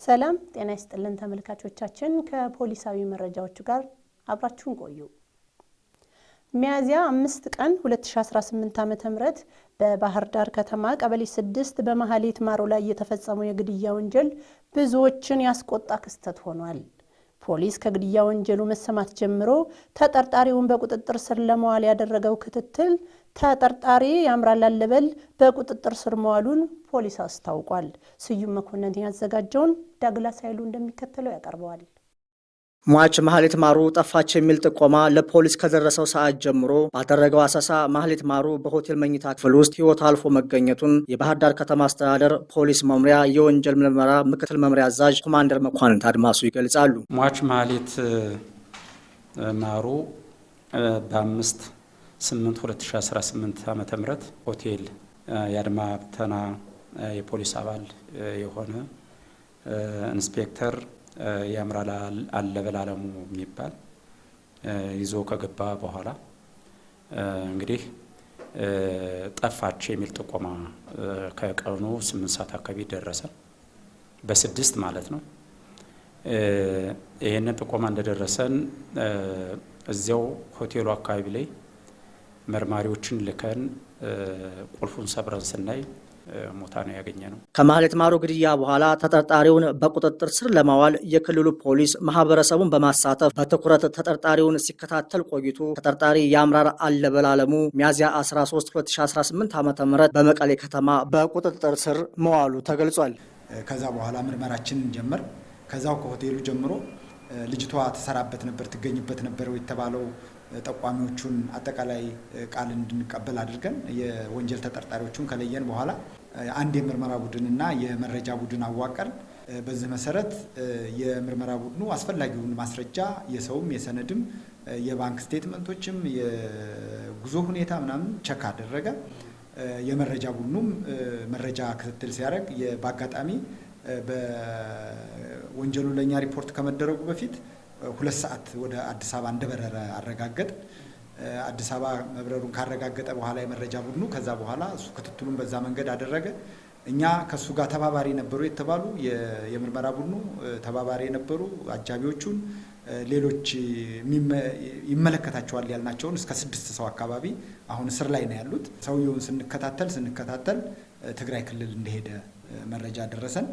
ሰላም ጤና ይስጥልን ተመልካቾቻችን ከፖሊሳዊ መረጃዎች ጋር አብራችሁን ቆዩ። ሚያዝያ 5 ቀን 2018 ዓ.ም በባህር ዳር ከተማ ቀበሌ 6 በመሐሌት ማሩ ላይ የተፈጸመው የግድያ ወንጀል ብዙዎችን ያስቆጣ ክስተት ሆኗል። ፖሊስ ከግድያ ወንጀሉ መሰማት ጀምሮ ተጠርጣሪውን በቁጥጥር ስር ለማዋል ያደረገው ክትትል ተጠርጣሪ ያምራል አለበል በቁጥጥር ስር መዋሉን ፖሊስ አስታውቋል። ስዩም መኮንን ያዘጋጀውን ዳግላስ ኃይሉ እንደሚከተለው ያቀርበዋል። ሟች መሐሌት ማሩ ጠፋች የሚል ጥቆማ ለፖሊስ ከደረሰው ሰዓት ጀምሮ ባደረገው አሰሳ መሐሌት ማሩ በሆቴል መኝታ ክፍል ውስጥ ሕይወት አልፎ መገኘቱን የባህር ዳር ከተማ አስተዳደር ፖሊስ መምሪያ የወንጀል ምርመራ ምክትል መምሪያ አዛዥ ኮማንደር መኳንንት አድማሱ ይገልጻሉ። ሟች መሐሌት ማሩ በ5/8/2018 ዓ.ም ሆቴል የአድማ ብተና የፖሊስ አባል የሆነ ኢንስፔክተር ያምራል አለበል አለሙ የሚባል ይዞ ከገባ በኋላ እንግዲህ ጠፋች የሚል ጥቆማ ከቀኑ 8 ሰዓት አካባቢ ደረሰ። በ6 ማለት ነው። ይሄንን ጥቆማ እንደደረሰን እዚያው ሆቴሉ አካባቢ ላይ መርማሪዎችን ልከን ቁልፉን ሰብረን ስናይ ሞታ ነው ያገኘነው። ከመሐሌት ማሩ ግድያ በኋላ ተጠርጣሪውን በቁጥጥር ስር ለማዋል የክልሉ ፖሊስ ማህበረሰቡን በማሳተፍ በትኩረት ተጠርጣሪውን ሲከታተል ቆይቶ ተጠርጣሪ ያምራል አለበል አለሙ ሚያዝያ 13 2018 ዓ.ም በመቀሌ ከተማ በቁጥጥር ስር መዋሉ ተገልጿል። ከዛ በኋላ ምርመራችንን ጀመር። ከዛው ከሆቴሉ ጀምሮ ልጅቷ ተሰራበት ነበር ትገኝበት ነበር የተባለው ጠቋሚዎቹን አጠቃላይ ቃል እንድንቀበል አድርገን የወንጀል ተጠርጣሪዎቹን ከለየን በኋላ አንድ የምርመራ ቡድንና የመረጃ ቡድን አዋቀር። በዚህ መሰረት የምርመራ ቡድኑ አስፈላጊውን ማስረጃ የሰውም የሰነድም የባንክ ስቴትመንቶችም የጉዞ ሁኔታ ምናምን ቸክ አደረገ። የመረጃ ቡድኑም መረጃ ክትትል ሲያደርግ በአጋጣሚ በወንጀሉ ለኛ ሪፖርት ከመደረጉ በፊት 2 ሰዓት ወደ አዲስ አበባ እንደበረረ አረጋገጥ። አዲስ አበባ መብረሩን ካረጋገጠ በኋላ የመረጃ ቡድኑ ከዛ በኋላ እሱ ክትትሉን በዛ መንገድ አደረገ። እኛ ከሱ ጋር ተባባሪ ነበሩ የተባሉ የምርመራ ቡድኑ ተባባሪ የነበሩ አጃቢዎቹን ሌሎች ይመለከታቸዋል ያልናቸውን እስከ 6 ሰው አካባቢ አሁን እስር ላይ ነው ያሉት። ሰውየውን ስንከታተል ትግራይ ክልል እንደሄደ መረጃ ደረሰን።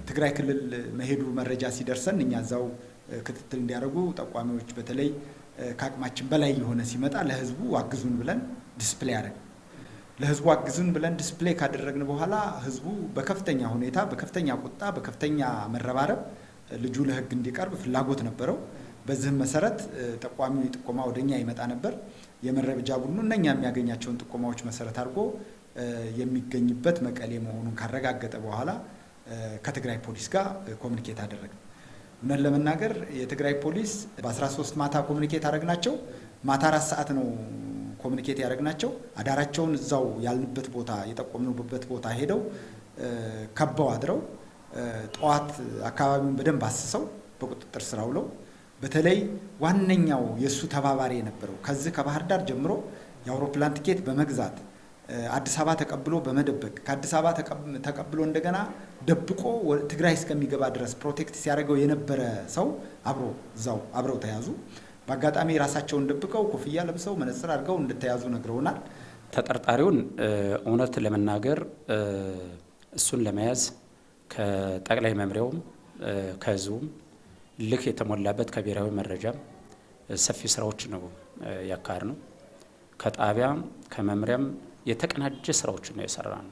ትግራይ ክልል መሄዱ መረጃ ሲደርሰን እኛ እዛው ክትትል እንዲያደርጉ ጠቋሚዎች በተለይ ከአቅማችን በላይ የሆነ ሲመጣ ለህዝቡ አግዙን ብለን ዲስፕሌይ አደረግን። ለህዝቡ አግዙን ብለን ዲስፕሌይ ካደረግን በኋላ ህዝቡ በከፍተኛ ሁኔታ በከፍተኛ ቁጣ በከፍተኛ መረባረብ ልጁ ለህግ እንዲቀርብ ፍላጎት ነበረው። በዚህም መሰረት ጠቋሚው ጥቆማ ወደኛ ይመጣ ነበር። የመረጃ ቡድኑ እነኛ የሚያገኛቸውን ጥቆማዎች መሰረት አድርጎ የሚገኝበት መቀሌ መሆኑን ካረጋገጠ በኋላ ከትግራይ ፖሊስ ጋር ኮሙኒኬት አደረግን። እውነት ለመናገር የትግራይ ፖሊስ በ13 ማታ ኮሙኒኬት አደረግናቸው። ማታ 4 ሰዓት ነው ኮሙኒኬት ያደረግናቸው። አዳራቸውን እዛው ያልንበት ቦታ የጠቆምንበት ቦታ ሄደው ከበው አድረው ጠዋት አካባቢውን በደንብ አስሰው በቁጥጥር ስር አውለው በተለይ ዋነኛው የሱ ተባባሪ የነበረው ከዚህ ከባህር ዳር ጀምሮ የአውሮፕላን ቲኬት በመግዛት አዲስ አበባ ተቀብሎ በመደበቅ ከአዲስ አበባ ተቀብሎ እንደገና ደብቆ ትግራይ እስከሚገባ ድረስ ፕሮቴክት ሲያደርገው የነበረ ሰው አብረው ተያዙ። በአጋጣሚ ራሳቸውን ደብቀው ኮፍያ ለብሰው መነጽር አድርገው እንደተያዙ ነግረውናል። ተጠርጣሪውን እውነት ለመናገር እሱን ለመያዝ ከጠቅላይ መምሪያውም ከህዝቡም ልክ የተሞላበት ከብሔራዊ መረጃም ሰፊ ስራዎች ነው ያካር ነው። ከጣቢያ ከመምሪያም የተቀናጀ ስራዎችን ነው የሰራ ነው።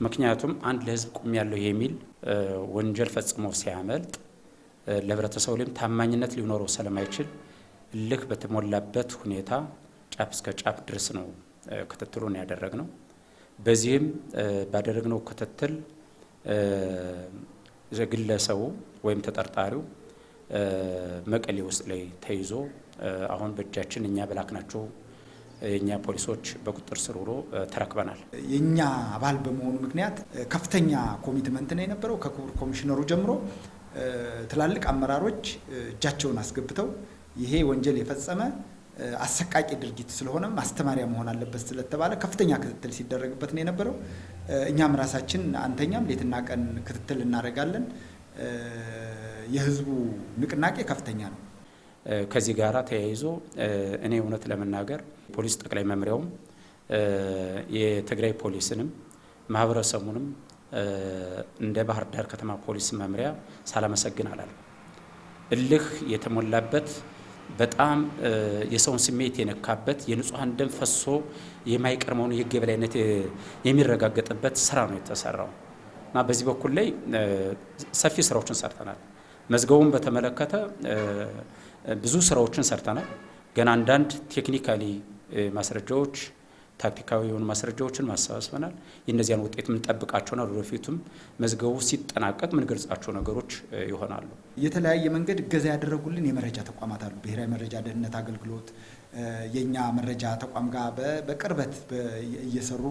ምክንያቱም አንድ ለህዝብ ቁም ያለው የሚል ወንጀል ፈጽሞ ሲያመልጥ ለህብረተሰቡ ላይም ታማኝነት ሊኖረው ስለማይችል ልክ በተሞላበት ሁኔታ ጫፍ እስከ ጫፍ ድረስ ነው ክትትሉን ያደረግነው። በዚህም ባደረግነው ክትትል ግለሰቡ ወይም ተጠርጣሪው መቀሌ ውስጥ ላይ ተይዞ አሁን በእጃችን እኛ በላክናቸው የኛ ፖሊሶች በቁጥጥር ስር ውሎ ተረክበናል። የኛ አባል በመሆኑ ምክንያት ከፍተኛ ኮሚትመንት ነው የነበረው። ከክቡር ኮሚሽነሩ ጀምሮ ትላልቅ አመራሮች እጃቸውን አስገብተው ይሄ ወንጀል የፈጸመ አሰቃቂ ድርጊት ስለሆነ ማስተማሪያ መሆን አለበት ስለተባለ ከፍተኛ ክትትል ሲደረግበት ነው የነበረው። እኛም ራሳችን አንተኛም ሌትና ቀን ክትትል እናደርጋለን። የህዝቡ ንቅናቄ ከፍተኛ ነው። ከዚህ ጋራ ተያይዞ እኔ እውነት ለመናገር ፖሊስ ጠቅላይ መምሪያውም የትግራይ ፖሊስንም ማህበረሰቡንም እንደ ባህር ዳር ከተማ ፖሊስ መምሪያ ሳላመሰግን አላለም። እልህ የተሞላበት በጣም የሰውን ስሜት የነካበት የንጹሃን ደም ፈሶ የማይቀርመውን የህግ የበላይነት የሚረጋገጥበት ስራ ነው የተሰራው እና በዚህ በኩል ላይ ሰፊ ስራዎችን ሰርተናል። መዝገቡን በተመለከተ ብዙ ስራዎችን ሰርተናል። ገና አንዳንድ ቴክኒካሊ ማስረጃዎች ታክቲካዊ የሆኑ ማስረጃዎችን ማሰባስበናል። የእነዚያን ውጤት የምንጠብቃቸውና ወደፊቱም መዝገቡ ሲጠናቀቅ ምን ገልጻቸው ነገሮች ይሆናሉ። የተለያየ መንገድ እገዛ ያደረጉልን የመረጃ ተቋማት አሉ። ብሔራዊ መረጃ ደህንነት አገልግሎት የኛ መረጃ ተቋም ጋር በቅርበት እየሰሩ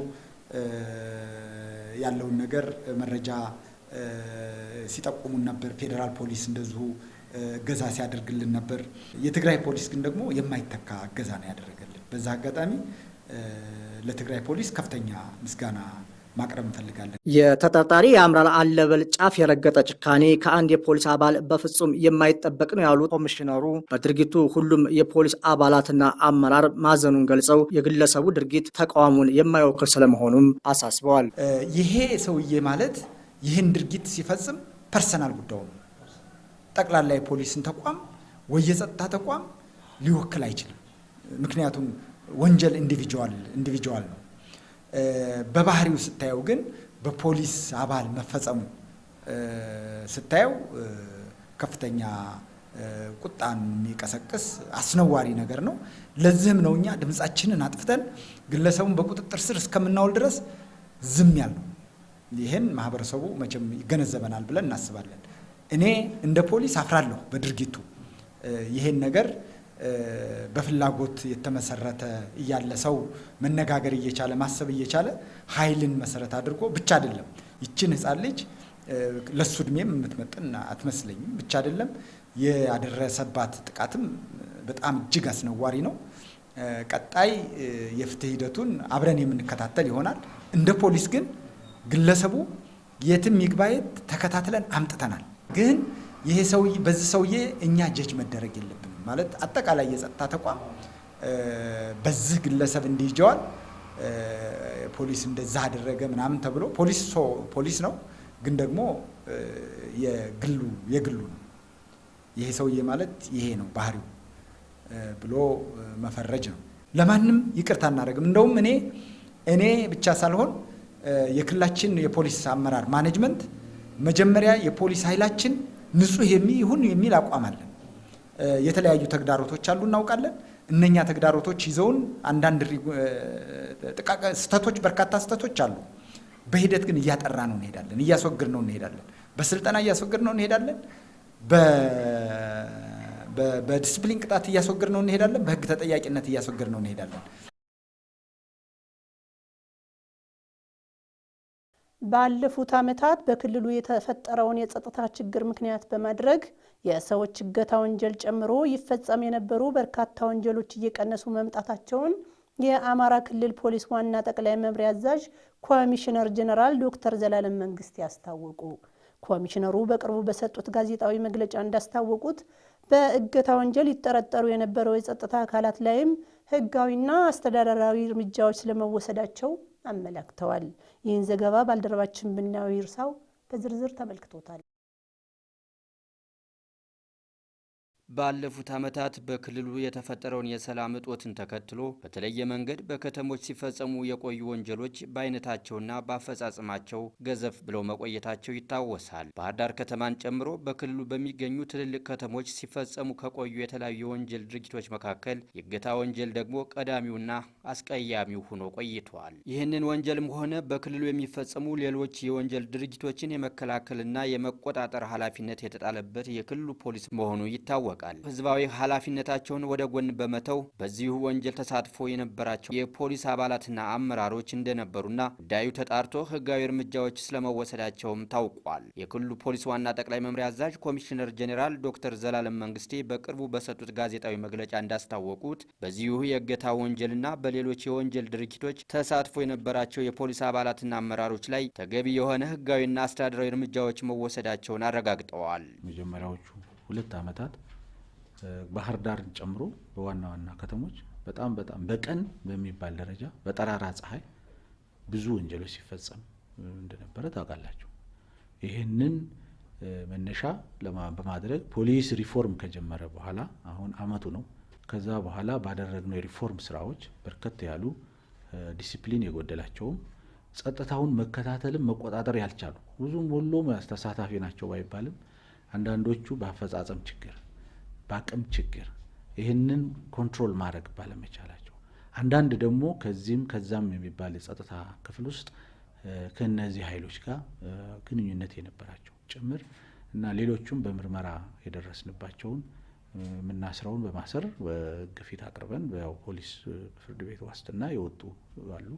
ያለውን ነገር መረጃ ሲጠቁሙን ነበር። ፌዴራል ፖሊስ እንደዚሁ እገዛ ሲያደርግልን ነበር። የትግራይ ፖሊስ ግን ደግሞ የማይተካ እገዛ ነው ያደረገልን። በዛ አጋጣሚ ለትግራይ ፖሊስ ከፍተኛ ምስጋና ማቅረብ እንፈልጋለን። የተጠርጣሪ የአምራር አለበል ጫፍ የረገጠ ጭካኔ ከአንድ የፖሊስ አባል በፍጹም የማይጠበቅ ነው ያሉት ኮሚሽነሩ በድርጊቱ ሁሉም የፖሊስ አባላትና አመራር ማዘኑን ገልጸው የግለሰቡ ድርጊት ተቃውሞን የማይወክል ስለመሆኑም አሳስበዋል። ይሄ ሰውዬ ማለት ይህን ድርጊት ሲፈጽም ፐርሰናል ጉዳዩ ነው። ጠቅላላ የፖሊስን ተቋም ወይ የጸጥታ ተቋም ሊወክል አይችልም። ምክንያቱም ወንጀል ኢንዲቪጁዋል ነው። በባህሪው ስታየው ግን በፖሊስ አባል መፈጸሙ ስታየው ከፍተኛ ቁጣን የሚቀሰቅስ አስነዋሪ ነገር ነው። ለዚህም ነው እኛ ድምጻችንን አጥፍተን ግለሰቡን በቁጥጥር ስር እስከምናውል ድረስ ዝም ያልነው። ይህን ማህበረሰቡ መቼም ይገነዘበናል ብለን እናስባለን። እኔ እንደ ፖሊስ አፍራለሁ በድርጊቱ። ይሄን ነገር በፍላጎት የተመሰረተ እያለ ሰው መነጋገር እየቻለ ማሰብ እየቻለ ኃይልን መሰረት አድርጎ ብቻ አይደለም ይችን ህፃን ልጅ ለሱ እድሜም የምትመጥን አትመስለኝም። ብቻ አይደለም ያደረሰባት ጥቃትም በጣም እጅግ አስነዋሪ ነው። ቀጣይ የፍትህ ሂደቱን አብረን የምንከታተል ይሆናል። እንደ ፖሊስ ግን ግለሰቡ የትም ይግባየት ተከታትለን አምጥተናል። ግን ይሄ ሰውዬ በዚህ ሰውዬ እኛ ጀጅ መደረግ የለብንም ማለት አጠቃላይ የጸጥታ ተቋም በዚህ ግለሰብ እንዲይጀዋል ፖሊስ እንደዛ አደረገ ምናምን ተብሎ ፖሊስ ነው፣ ግን ደግሞ የግሉ ነው። ይሄ ሰውዬ ማለት ይሄ ነው ባህሪው ብሎ መፈረጅ ነው። ለማንም ይቅርታ እናደርግም። እንደውም እኔ ብቻ ሳልሆን የክልላችን የፖሊስ አመራር ማኔጅመንት መጀመሪያ የፖሊስ ኃይላችን ንጹህ ይሁን የሚል አቋም አለን። የተለያዩ ተግዳሮቶች አሉ እናውቃለን። እነኛ ተግዳሮቶች ይዘውን አንዳንድ ስህተቶች በርካታ ስህተቶች አሉ። በሂደት ግን እያጠራ ነው እንሄዳለን፣ እያስወግድ ነው እንሄዳለን። በስልጠና እያስወግድ ነው እንሄዳለን። በዲስፕሊን ቅጣት እያስወግድ ነው እንሄዳለን። በህግ ተጠያቂነት እያስወግድ ነው እንሄዳለን። ባለፉት ዓመታት በክልሉ የተፈጠረውን የጸጥታ ችግር ምክንያት በማድረግ የሰዎች እገታ ወንጀል ጨምሮ ይፈጸም የነበሩ በርካታ ወንጀሎች እየቀነሱ መምጣታቸውን የአማራ ክልል ፖሊስ ዋና ጠቅላይ መምሪያ አዛዥ ኮሚሽነር ጀነራል ዶክተር ዘላለም መንግስቴ ያስታወቁ። ኮሚሽነሩ በቅርቡ በሰጡት ጋዜጣዊ መግለጫ እንዳስታወቁት በእገታ ወንጀል ይጠረጠሩ የነበረው የጸጥታ አካላት ላይም ህጋዊና አስተዳደራዊ እርምጃዎች ስለመወሰዳቸው አመላክተዋል። ይህን ዘገባ ባልደረባችን ብናው ይርሳው በዝርዝር ተመልክቶታል። ባለፉት ዓመታት በክልሉ የተፈጠረውን የሰላም እጦትን ተከትሎ በተለየ መንገድ በከተሞች ሲፈጸሙ የቆዩ ወንጀሎች በአይነታቸውና በአፈጻጸማቸው ገዘፍ ብለው መቆየታቸው ይታወሳል። ባህር ዳር ከተማን ጨምሮ በክልሉ በሚገኙ ትልልቅ ከተሞች ሲፈጸሙ ከቆዩ የተለያዩ የወንጀል ድርጊቶች መካከል የእገታ ወንጀል ደግሞ ቀዳሚውና አስቀያሚው ሆኖ ቆይቷል። ይህንን ወንጀልም ሆነ በክልሉ የሚፈጸሙ ሌሎች የወንጀል ድርጊቶችን የመከላከልና የመቆጣጠር ኃላፊነት የተጣለበት የክልሉ ፖሊስ መሆኑ ይታወቃል። ይታወቃል። ህዝባዊ ኃላፊነታቸውን ወደ ጎን በመተው በዚሁ ወንጀል ተሳትፎ የነበራቸው የፖሊስ አባላትና አመራሮች እንደነበሩና ጉዳዩ ተጣርቶ ህጋዊ እርምጃዎች ስለመወሰዳቸውም ታውቋል። የክልሉ ፖሊስ ዋና ጠቅላይ መምሪያ አዛዥ ኮሚሽነር ጄኔራል ዶክተር ዘላለም መንግስቴ በቅርቡ በሰጡት ጋዜጣዊ መግለጫ እንዳስታወቁት በዚሁ የእገታ ወንጀልና በሌሎች የወንጀል ድርጊቶች ተሳትፎ የነበራቸው የፖሊስ አባላትና አመራሮች ላይ ተገቢ የሆነ ህጋዊና አስተዳደራዊ እርምጃዎች መወሰዳቸውን አረጋግጠዋል። መጀመሪያዎቹ 2 ዓመታት ባህር ዳርን ጨምሮ በዋና ዋና ከተሞች በጣም በቀን በሚባል ደረጃ በጠራራ ፀሐይ ብዙ ወንጀሎች ሲፈጸም እንደነበረ ታውቃላችሁ። ይህንን መነሻ በማድረግ ፖሊስ ሪፎርም ከጀመረ በኋላ አሁን አመቱ ነው። ከዛ በኋላ ባደረግነው የሪፎርም ስራዎች በርከት ያሉ ዲሲፕሊን የጎደላቸውም ጸጥታውን መከታተልም መቆጣጠር ያልቻሉ ብዙም ሁሉም ተሳታፊ ናቸው ባይባልም አንዳንዶቹ በአፈጻጸም ችግር በአቅም ችግር ይህንን ኮንትሮል ማድረግ ባለመቻላቸው አንዳንድ ደግሞ ከዚህም ከዛም የሚባል የጸጥታ ክፍል ውስጥ ከነዚህ ኃይሎች ጋር ግንኙነት የነበራቸው ጭምር እና ሌሎቹም በምርመራ የደረስንባቸውን ምናስራውን በማሰር በግፊት አቅርበን በፖሊስ ፍርድ ቤት ዋስትና የወጡ አሉ።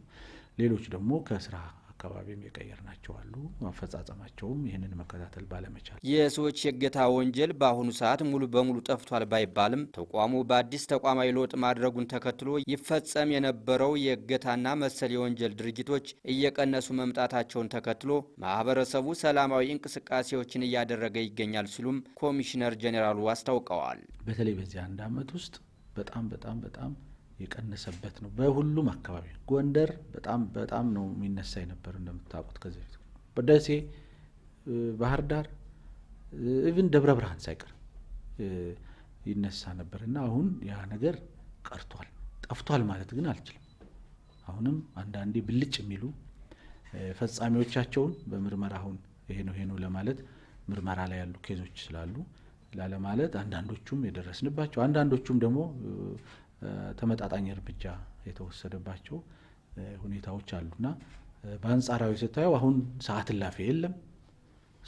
ሌሎች ደግሞ ከስራ አካባቢም የቀየርናቸው አሉ። አፈጻጸማቸውም ይህንን መከታተል ባለመቻል የሰዎች የእገታ ወንጀል በአሁኑ ሰዓት ሙሉ በሙሉ ጠፍቷል ባይባልም ተቋሙ በአዲስ ተቋማዊ ለውጥ ማድረጉን ተከትሎ ይፈጸም የነበረው የእገታና መሰል የወንጀል ድርጊቶች እየቀነሱ መምጣታቸውን ተከትሎ ማህበረሰቡ ሰላማዊ እንቅስቃሴዎችን እያደረገ ይገኛል ሲሉም ኮሚሽነር ጄኔራሉ አስታውቀዋል። በተለይ በዚህ አንድ አመት ውስጥ በጣም የቀነሰበት ነው። በሁሉም አካባቢ ጎንደር በጣም ነው የሚነሳ የነበር እንደምታውቁት ከዚህ በፊት በደሴ ባህር ዳር ኢቭን ደብረ ብርሃን ሳይቀር ይነሳ ነበርና አሁን ያ ነገር ቀርቷል። ጠፍቷል ማለት ግን አልችልም። አሁንም አንዳንዴ ብልጭ የሚሉ ፈጻሚዎቻቸውን በምርመራ አሁን ይሄ ነው ለማለት ምርመራ ላይ ያሉ ኬዞች ስላሉ ላለማለት አንዳንዶቹም የደረስንባቸው አንዳንዶቹም ደግሞ ተመጣጣኝ እርምጃ የተወሰደባቸው ሁኔታዎች አሉና በአንጻራዊ ስታየው አሁን ሰዓት እላፊ የለም።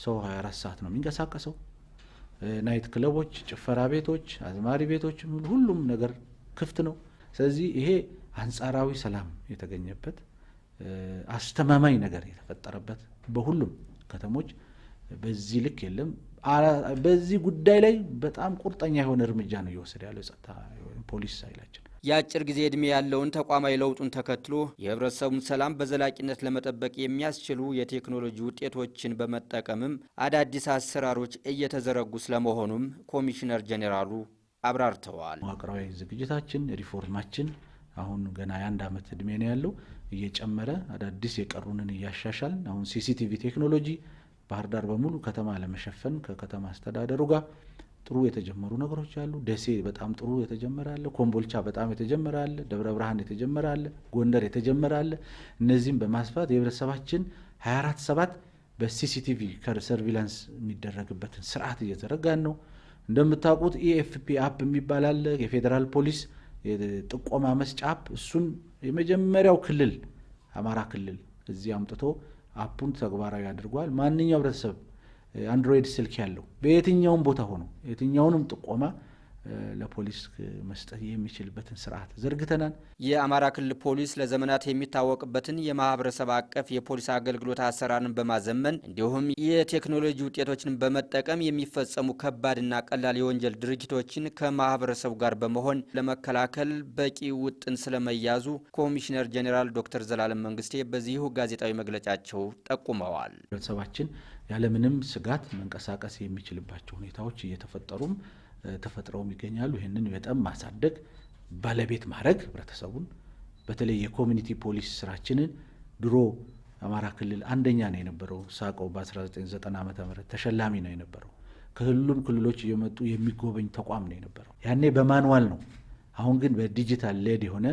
ሰው 24 ሰዓት ነው የሚንቀሳቀሰው። ናይት ክለቦች፣ ጭፈራ ቤቶች፣ አዝማሪ ቤቶች ሁሉም ነገር ክፍት ነው። ስለዚህ ይሄ አንጻራዊ ሰላም የተገኘበት አስተማማኝ ነገር የተፈጠረበት በሁሉም ከተሞች በዚህ ልክ የለም። በዚህ ጉዳይ ላይ በጣም ቁርጠኛ የሆነ እርምጃ ነው እየወሰደ ያለው ጸጥታ ፖሊስ ኃይላችን። የአጭር ጊዜ ዕድሜ ያለውን ተቋማዊ ለውጡን ተከትሎ የህብረተሰቡን ሰላም በዘላቂነት ለመጠበቅ የሚያስችሉ የቴክኖሎጂ ውጤቶችን በመጠቀምም አዳዲስ አሰራሮች እየተዘረጉ ስለመሆኑም ኮሚሽነር ጄኔራሉ አብራርተዋል። መዋቅራዊ ዝግጅታችን ሪፎርማችን አሁን ገና የ1 ዓመት ዕድሜ ነው ያለው እየጨመረ አዳዲስ የቀሩንን እያሻሻል አሁን ሲሲቲቪ ቴክኖሎጂ ባህር ዳር በሙሉ ከተማ ለመሸፈን ከከተማ አስተዳደሩ ጋር ጥሩ የተጀመሩ ነገሮች አሉ። ደሴ በጣም ጥሩ የተጀመረ አለ። ኮምቦልቻ በጣም የተጀመረ አለ። ደብረ ብርሃን የተጀመረ አለ። ጎንደር የተጀመረ አለ። እነዚህም በማስፋት የህብረተሰባችን 24/7 በሲሲቲቪ ሰርቪላንስ የሚደረግበትን ስርዓት እየዘረጋን ነው። እንደምታውቁት ኢኤፍፒ አፕ የሚባል አለ። የፌዴራል ፖሊስ የጥቆማ መስጫ አፕ እሱን የመጀመሪያው ክልል አማራ ክልል እዚህ አምጥቶ አፑን ተግባራዊ አድርጓል። ማንኛው ህብረተሰብ አንድሮይድ ስልክ ያለው በየትኛውም ቦታ ሆኖ የትኛውንም ጥቆማ ለፖሊስ መስጠት የሚችልበትን ስርዓት ዘርግተናል። የአማራ ክልል ፖሊስ ለዘመናት የሚታወቅበትን የማህበረሰብ አቀፍ የፖሊስ አገልግሎት አሰራርን በማዘመን እንዲሁም የቴክኖሎጂ ውጤቶችን በመጠቀም የሚፈጸሙ ከባድና ቀላል የወንጀል ድርጊቶችን ከማህበረሰቡ ጋር በመሆን ለመከላከል በቂ ውጥን ስለመያዙ ኮሚሽነር ጄኔራል ዶክተር ዘላለም መንግስቴ በዚሁ ጋዜጣዊ መግለጫቸው ጠቁመዋል። ህብረተሰባችን ያለምንም ስጋት መንቀሳቀስ የሚችልባቸው ሁኔታዎች እየተፈጠሩም ተፈጥረው ይገኛሉ። ይህንን በጣም ማሳደግ ባለቤት ማድረግ ህብረተሰቡን በተለይ የኮሚኒቲ ፖሊስ ስራችንን ድሮ አማራ ክልል አንደኛ ነው የነበረው። ሳቀው በ1990 ዓመተ ምህረት ተሸላሚ ነው የነበረው። ከሁሉም ክልሎች እየመጡ የሚጎበኝ ተቋም ነው የነበረው። ያኔ በማኑዋል ነው። አሁን ግን በዲጂታል ሌድ የሆነ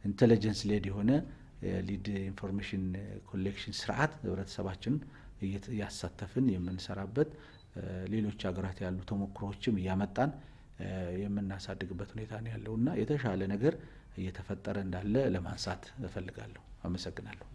ኢንተለጀንስ ሌድ የሆነ ሊድ ኢንፎርሜሽን ኮሌክሽን ስርዓት ህብረተሰባችን እያሳተፍን የምንሰራበት ሌሎች ሀገራት ያሉ ተሞክሮዎችም እያመጣን የምናሳድግበት ሁኔታ ነው ያለውና የተሻለ ነገር እየተፈጠረ እንዳለ ለማንሳት እፈልጋለሁ። አመሰግናለሁ።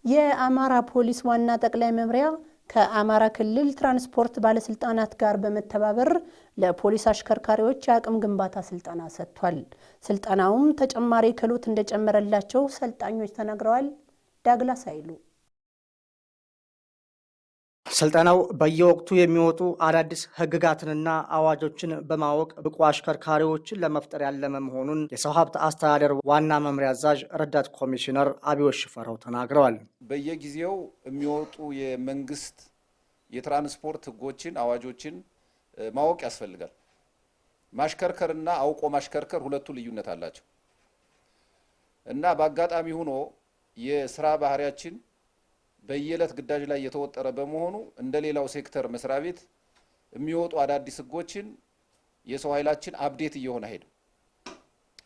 የአማራ ፖሊስ ዋና ጠቅላይ መምሪያ ከአማራ ክልል ትራንስፖርት ባለስልጣናት ጋር በመተባበር ለፖሊስ አሽከርካሪዎች የአቅም ግንባታ ስልጠና ሰጥቷል። ስልጠናውም ተጨማሪ ክህሎት እንደጨመረላቸው ሰልጣኞች ተናግረዋል። ዳግላስ አይሉ ስልጠናው በየወቅቱ የሚወጡ አዳዲስ ሕግጋትንና አዋጆችን በማወቅ ብቁ አሽከርካሪዎችን ለመፍጠር ያለመ መሆኑን የሰው ሀብት አስተዳደር ዋና መምሪያ አዛዥ ረዳት ኮሚሽነር አብዮሽ ሽፈራው ተናግረዋል። በየጊዜው የሚወጡ የመንግስት የትራንስፖርት ሕጎችን አዋጆችን ማወቅ ያስፈልጋል። ማሽከርከርና አውቆ ማሽከርከር ሁለቱ ልዩነት አላቸው እና በአጋጣሚ ሆኖ የስራ ባህሪያችን በየዕለት ግዳጅ ላይ የተወጠረ በመሆኑ እንደሌላው ሴክተር መስሪያ ቤት የሚወጡ አዳዲስ ሕጎችን የሰው ኃይላችን አፕዴት እየሆነ አይሄድም።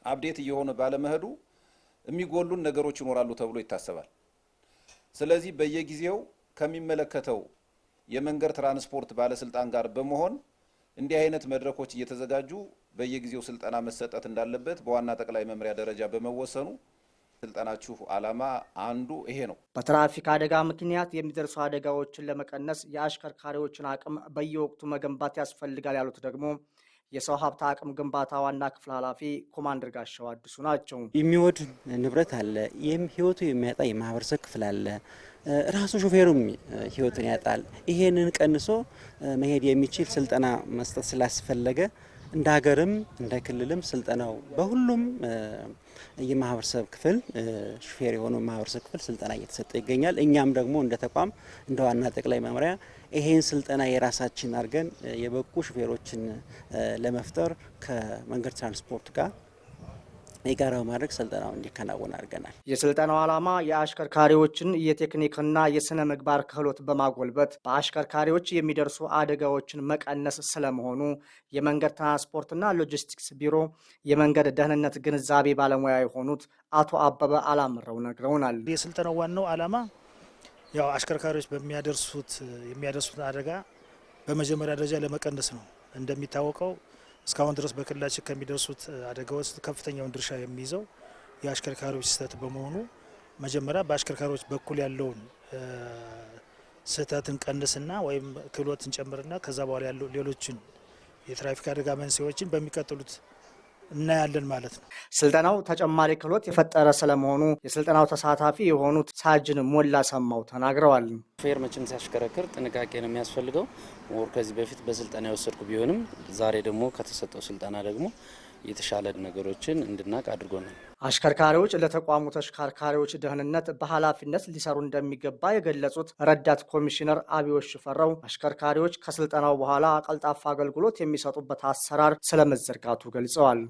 አፕዴት እየሆነ ባለመሄዱ የሚጎሉን ነገሮች ይኖራሉ ተብሎ ይታሰባል። ስለዚህ በየጊዜው ከሚመለከተው የመንገድ ትራንስፖርት ባለስልጣን ጋር በመሆን እንዲህ አይነት መድረኮች እየተዘጋጁ በየጊዜው ስልጠና መሰጠት እንዳለበት በዋና ጠቅላይ መምሪያ ደረጃ በመወሰኑ ስልጠናችሁ ዓላማ አንዱ ይሄ ነው። በትራፊክ አደጋ ምክንያት የሚደርሱ አደጋዎችን ለመቀነስ የአሽከርካሪዎችን አቅም በየወቅቱ መገንባት ያስፈልጋል ያሉት ደግሞ የሰው ሀብት አቅም ግንባታ ዋና ክፍል ኃላፊ ኮማንደር ጋሻው አዲሱ ናቸው። የሚወድ ንብረት አለ፣ ይህም ህይወቱ የሚያጣ የማህበረሰብ ክፍል አለ፣ ራሱ ሾፌሩም ህይወቱን ያጣል። ይሄንን ቀንሶ መሄድ የሚችል ስልጠና መስጠት ስላስፈለገ እንደ ሀገርም እንደ ክልልም ስልጠናው በሁሉም የማህበረሰብ ክፍል ሹፌር የሆኑ ማህበረሰብ ክፍል ስልጠና እየተሰጠ ይገኛል። እኛም ደግሞ እንደ ተቋም እንደ ዋና ጠቅላይ መምሪያ ይሄን ስልጠና የራሳችን አድርገን የበቁ ሹፌሮችን ለመፍጠር ከመንገድ ትራንስፖርት ጋር የጋራ ማድረግ ስልጠናው እንዲከናወን አድርገናል። የስልጠናው ዓላማ የአሽከርካሪዎችን የቴክኒክና የስነ ምግባር ክህሎት በማጎልበት በአሽከርካሪዎች የሚደርሱ አደጋዎችን መቀነስ ስለመሆኑ የመንገድ ትራንስፖርትና ሎጂስቲክስ ቢሮ የመንገድ ደህንነት ግንዛቤ ባለሙያ የሆኑት አቶ አበበ አላምረው ነግረውናል። የስልጠናው ዋናው ዓላማ ያው አሽከርካሪዎች የሚያደርሱት አደጋ በመጀመሪያ ደረጃ ለመቀነስ ነው። እንደሚታወቀው እስካሁን ድረስ በክልላችን ከሚደርሱት አደጋዎች ከፍተኛውን ድርሻ የሚይዘው የአሽከርካሪዎች ስህተት በመሆኑ መጀመሪያ በአሽከርካሪዎች በኩል ያለውን ስህተትን ቀንስና ወይም ክህሎትን ጨምርና ከዛ በኋላ ያሉ ሌሎችን የትራፊክ አደጋ መንስኤዎችን በሚቀጥሉት እናያለን ማለት ነው። ስልጠናው ተጨማሪ ክህሎት የፈጠረ ስለመሆኑ የስልጠናው ተሳታፊ የሆኑት ሳጅን ሞላ ሰማው ተናግረዋል። ሹፌር መቼም ሲያሽከረክር ጥንቃቄ ነው የሚያስፈልገው። ከዚህ በፊት በስልጠና የወሰድኩ ቢሆንም ዛሬ ደግሞ ከተሰጠው ስልጠና ደግሞ የተሻለ ነገሮችን እንድናቅ አድርጎናል። አሽከርካሪዎች ለተቋሙ ተሽከርካሪዎች ደህንነት በኃላፊነት ሊሰሩ እንደሚገባ የገለጹት ረዳት ኮሚሽነር አብዮሽ ሽፈራው አሽከርካሪዎች ከስልጠናው በኋላ ቀልጣፋ አገልግሎት የሚሰጡበት አሰራር ስለመዘርጋቱ ገልጸዋል።